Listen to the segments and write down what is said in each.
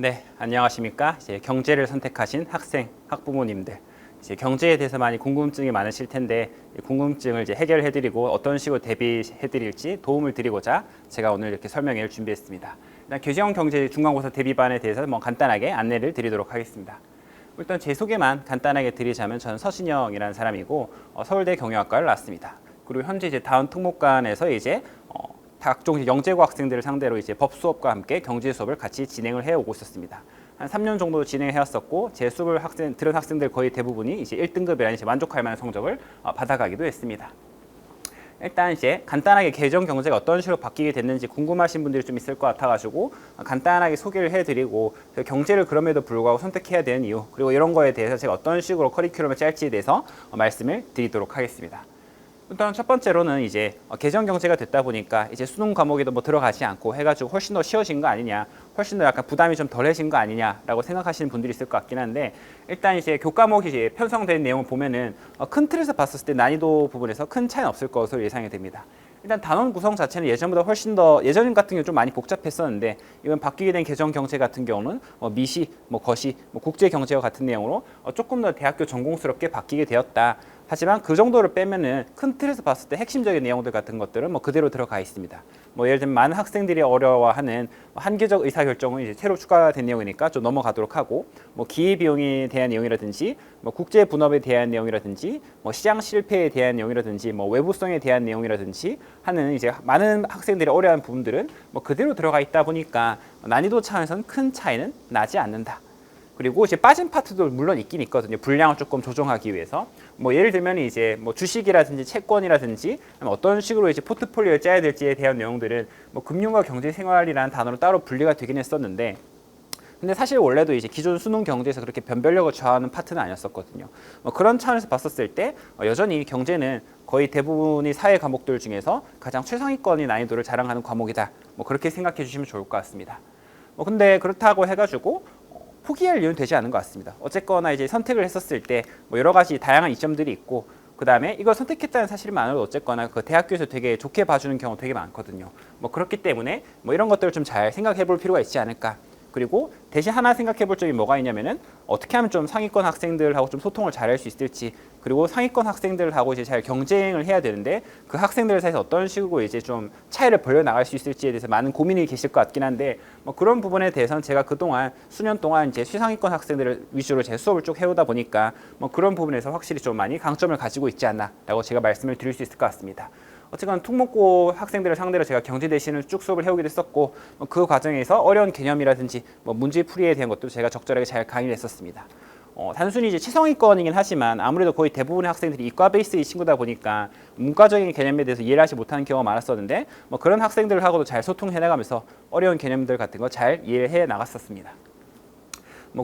네, 안녕하십니까. 이제 경제를 선택하신 학생, 학부모님들. 이제 경제에 대해서 많이 궁금증이 많으실 텐데 이 궁금증을 이제 해결해드리고 어떤 식으로 대비해드릴지 도움을 드리고자 제가 오늘 이렇게 설명회를 준비했습니다. 일단 교시형 경제 중간고사 대비반에 대해서 간단하게 안내를 드리도록 하겠습니다. 일단 제 소개만 간단하게 드리자면 저는 서신영이라는 사람이고 서울대 경영학과를 나왔습니다. 그리고 현재 이제 다운 특목관에서 이제 각종 영재고 학생들을 상대로 이제 법 수업과 함께 경제 수업을 같이 진행을 해오고 있었습니다. 한 3년 정도 진행해왔었고 제 수업을 들은 학생들 거의 대부분이 이제 1등급이라는 이제 만족할 만한 성적을 받아가기도 했습니다. 일단 이제 간단하게 계정 경제가 어떤 식으로 바뀌게 됐는지 궁금하신 분들이 좀 있을 것 같아가지고 간단하게 소개를 해드리고 경제를 그럼에도 불구하고 선택해야 되는 이유 그리고 이런 거에 대해서 제가 어떤 식으로 커리큘럼을 짤지에 대해서 말씀을 드리도록 하겠습니다. 일단 첫 번째로는 이제 계정 경제가 됐다 보니까 이제 수능 과목에도 들어가지 않고 해가지고 훨씬 더 쉬워진 거 아니냐, 훨씬 더 약간 부담이 좀 덜해진 거 아니냐라고 생각하시는 분들이 있을 것 같긴 한데 일단 이제 교과목이 이제 편성된 내용을 보면은 큰 틀에서 봤을 때 난이도 부분에서 큰 차이는 없을 것으로 예상이 됩니다. 일단 단원 구성 자체는 예전보다 훨씬 더 예전 같은 경우 좀 많이 복잡했었는데 이번 바뀌게 된 계정 경제 같은 경우는 미시, 거시, 국제 경제와 같은 내용으로 조금 더 대학교 전공스럽게 바뀌게 되었다. 하지만 그 정도를 빼면은 큰 틀에서 봤을 때 핵심적인 내용들 같은 것들은 그대로 들어가 있습니다. 예를 들면 많은 학생들이 어려워하는 한계적 의사결정은 이제 새로 추가된 내용이니까 좀 넘어가도록 하고 기회비용에 대한 내용이라든지 국제 분업에 대한 내용이라든지 시장 실패에 대한 내용이라든지 외부성에 대한 내용이라든지 하는 이제 많은 학생들이 어려워하는 부분들은 그대로 들어가 있다 보니까 난이도 차원에서는 큰 차이는 나지 않는다. 그리고 이제 빠진 파트도 물론 있긴 있거든요. 분량을 조금 조정하기 위해서. 예를 들면 이제 주식이라든지 채권이라든지 어떤 식으로 이제 포트폴리오를 짜야 될지에 대한 내용들은 금융과 경제생활이라는 단어로 따로 분리가 되긴 했었는데 근데 사실 원래도 이제 기존 수능 경제에서 그렇게 변별력을 좌우하는 파트는 아니었었거든요. 그런 차원에서 봤었을 때 여전히 경제는 거의 대부분의 사회 과목들 중에서 가장 최상위권의 난이도를 자랑하는 과목이다. 그렇게 생각해 주시면 좋을 것 같습니다. 근데 그렇다고 해가지고 포기할 이유는 되지 않은 것 같습니다. 어쨌거나 이제 선택을 했었을 때 여러 가지 다양한 이점들이 있고 그 다음에 이걸 선택했다는 사실만으로도 어쨌거나 그 대학교에서 되게 좋게 봐주는 경우 되게 많거든요. 그렇기 때문에 이런 것들을 좀 잘 생각해 볼 필요가 있지 않을까. 그리고 대신 하나 생각해 볼 점이 뭐가 있냐면은 어떻게 하면 좀 상위권 학생들하고 좀 소통을 잘 할 수 있을지 그리고 상위권 학생들하고 이제 잘 경쟁을 해야 되는데 그 학생들 사이에서 어떤 식으로 이제 좀 차이를 벌려 나갈 수 있을지에 대해서 많은 고민이 계실 것 같긴 한데 그런 부분에 대해서는 제가 그동안 수년 동안 이제 최상위권 학생들을 위주로 제 수업을 쭉 해오다 보니까 그런 부분에서 확실히 좀 많이 강점을 가지고 있지 않나라고 제가 말씀을 드릴 수 있을 것 같습니다. 어쨌건 특목고 학생들을 상대로 제가 경제 대신을 쭉 수업을 해오기도 했었고 그 과정에서 어려운 개념이라든지 문제 풀이에 대한 것도 제가 적절하게 잘 강의를 했었습니다. 단순히 이제 최상위권이긴 하지만 아무래도 거의 대부분의 학생들이 이과 베이스의 친구다 보니까 문과적인 개념에 대해서 이해를 하지 못하는 경우가 많았었는데 그런 학생들하고도 잘 소통해 나가면서 어려운 개념들 같은 거 잘 이해해 나갔었습니다.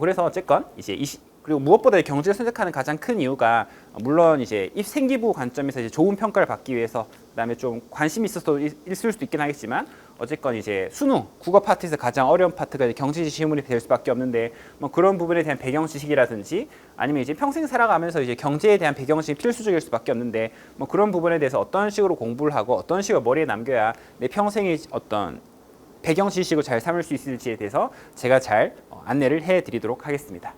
그래서 어쨌건 이제 그리고 무엇보다 경제를 선택하는 가장 큰 이유가 물론 이제 입생기부 관점에서 이제 좋은 평가를 받기 위해서 그다음에 좀 관심이 있어서 있을 수도 있긴 하겠지만 어쨌건 이제 수능 국어 파트에서 가장 어려운 파트가 경제 지문이 될 수밖에 없는데 그런 부분에 대한 배경 지식이라든지 아니면 이제 평생 살아가면서 이제 경제에 대한 배경 지식이 필수적일 수밖에 없는데 그런 부분에 대해서 어떤 식으로 공부를 하고 어떤 식으로 머리에 남겨야 내 평생의 어떤 배경 지식을 잘 삼을 수 있을지에 대해서 제가 잘 안내를 해드리도록 하겠습니다.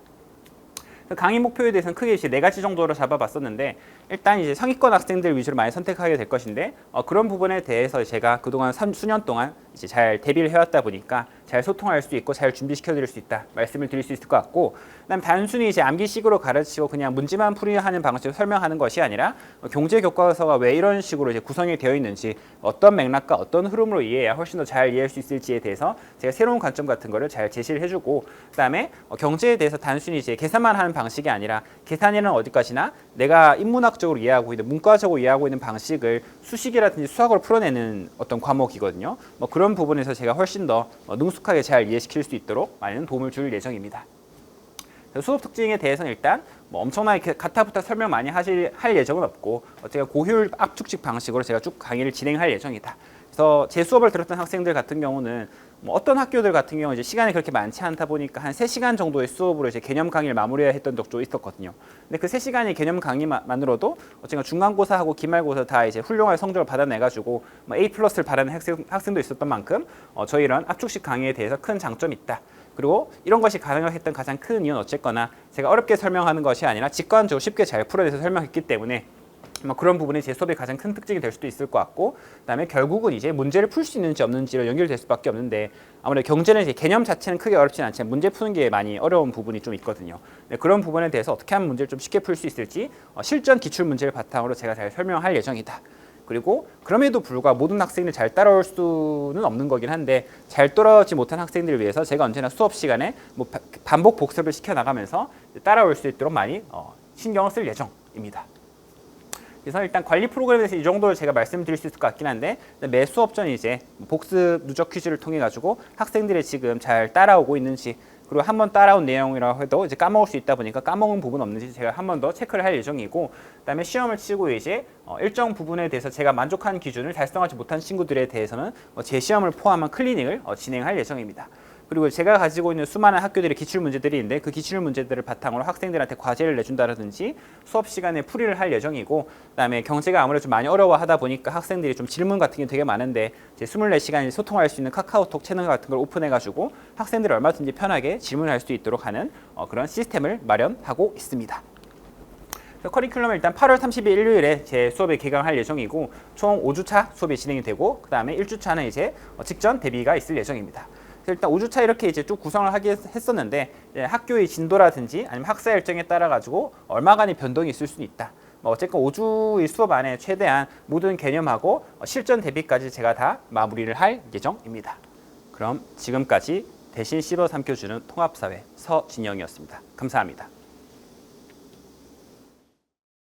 강의 목표에 대해서는 크게 이제 4가지 정도로 잡아봤었는데 일단 이제 상위권 학생들 위주로 많이 선택하게 될 것인데 그런 부분에 대해서 제가 그동안 수년 동안 이제 잘 대비를 해왔다 보니까 잘 소통할 수 있고 잘 준비시켜 드릴 수 있다 말씀을 드릴 수 있을 것 같고 그다음 단순히 이제 암기식으로 가르치고 그냥 문제만 풀이하는 방식으로 설명하는 것이 아니라 경제 교과서가 왜 이런 식으로 이제 구성이 되어 있는지 어떤 맥락과 어떤 흐름으로 이해해야 훨씬 더 잘 이해할 수 있을지에 대해서 제가 새로운 관점 같은 거를 잘 제시를 해주고 그다음에 경제에 대해서 단순히 이제 계산만 하는 방식이 아니라 계산이란 어디까지나 내가 인문학적으로 이해하고 있는 문과적으로 이해하고 있는 방식을 수식이라든지 수학으로 풀어내는 어떤 과목이거든요. 그런 부분에서 제가 훨씬 더 능숙하게 잘 이해시킬 수 있도록 많은 도움을 줄 예정입니다. 수업 특징에 대해서는 일단 엄청나게 가타부타 설명 많이 할 예정은 없고 제가 고효율 압축식 방식으로 제가 쭉 강의를 진행할 예정이다. 그래서 제 수업을 들었던 학생들 같은 경우는 어떤 학교들 같은 경우 이제 시간이 그렇게 많지 않다 보니까 한 3시간 정도의 수업으로 이제 개념 강의를 마무리했던 적도 있었거든요. 근데 그 3시간의 개념 강의만으로도 어쨌든 중간고사하고 기말고사 다 이제 훌륭한 성적을 받아내가지고 A+를 받아낸 학생도 있었던 만큼 저희 이런 압축식 강의에 대해서 큰 장점이 있다. 그리고 이런 것이 가능했던 가장 큰 이유는 어쨌거나 제가 어렵게 설명하는 것이 아니라 직관적으로 쉽게 잘 풀어내서 설명했기 때문에 그런 부분이 제 수업의 가장 큰 특징이 될 수도 있을 것 같고, 그다음에 결국은 이제 문제를 풀 수 있는지 없는지로 연결될 수밖에 없는데, 아무래도 경제는 이제 개념 자체는 크게 어렵진 않지만 문제 푸는 게 많이 어려운 부분이 좀 있거든요. 네, 그런 부분에 대해서 어떻게 하면 문제를 좀 쉽게 풀 수 있을지 실전 기출 문제를 바탕으로 제가 잘 설명할 예정이다. 그리고 그럼에도 불구하고 모든 학생들이 잘 따라올 수는 없는 거긴 한데, 잘 따라오지 못한 학생들을 위해서 제가 언제나 수업 시간에 반복 복습을 시켜 나가면서 따라올 수 있도록 많이 신경을 쓸 예정입니다. 그래서 일단 관리 프로그램에 대해서 이 정도를 제가 말씀드릴 수 있을 것 같긴 한데, 매 수업 전 이제 복습 누적 퀴즈를 통해 가지고 학생들이 지금 잘 따라오고 있는지, 그리고 한번 따라온 내용이라고 해도 이제 까먹을 수 있다 보니까 까먹은 부분 없는지 제가 한 번 더 체크를 할 예정이고, 그다음에 시험을 치고 이제 일정 부분에 대해서 제가 만족하는 기준을 달성하지 못한 친구들에 대해서는 제 시험을 포함한 클리닉을 진행할 예정입니다. 그리고 제가 가지고 있는 수많은 학교들의 기출 문제들이 있는데, 그 기출 문제들을 바탕으로 학생들한테 과제를 내준다든지 수업 시간에 풀이를 할 예정이고, 그다음에 경제가 아무래도 좀 많이 어려워하다 보니까 학생들이 좀 질문 같은 게 되게 많은데, 이제 24시간 소통할 수 있는 카카오톡 채널 같은 걸 오픈해가지고 학생들이 얼마든지 편하게 질문할 수 있도록 하는 그런 시스템을 마련하고 있습니다. 커리큘럼은 일단 8월 30일 일요일에 제 수업에 개강할 예정이고, 총 5주차 수업이 진행이 되고, 그 다음에 1주차는 이제 직전 대비가 있을 예정입니다. 일단 5주차 이렇게 이제 쭉 구성을 하게 했었는데, 학교의 진도라든지 아니면 학사 일정에 따라 가지고 얼마간의 변동이 있을 수는 있다. 어쨌건 5주의 수업 안에 최대한 모든 개념하고 실전 대비까지 제가 다 마무리를 할 예정입니다. 그럼 지금까지 대신 씹어 삼켜주는 통합사회 서진영이었습니다. 감사합니다.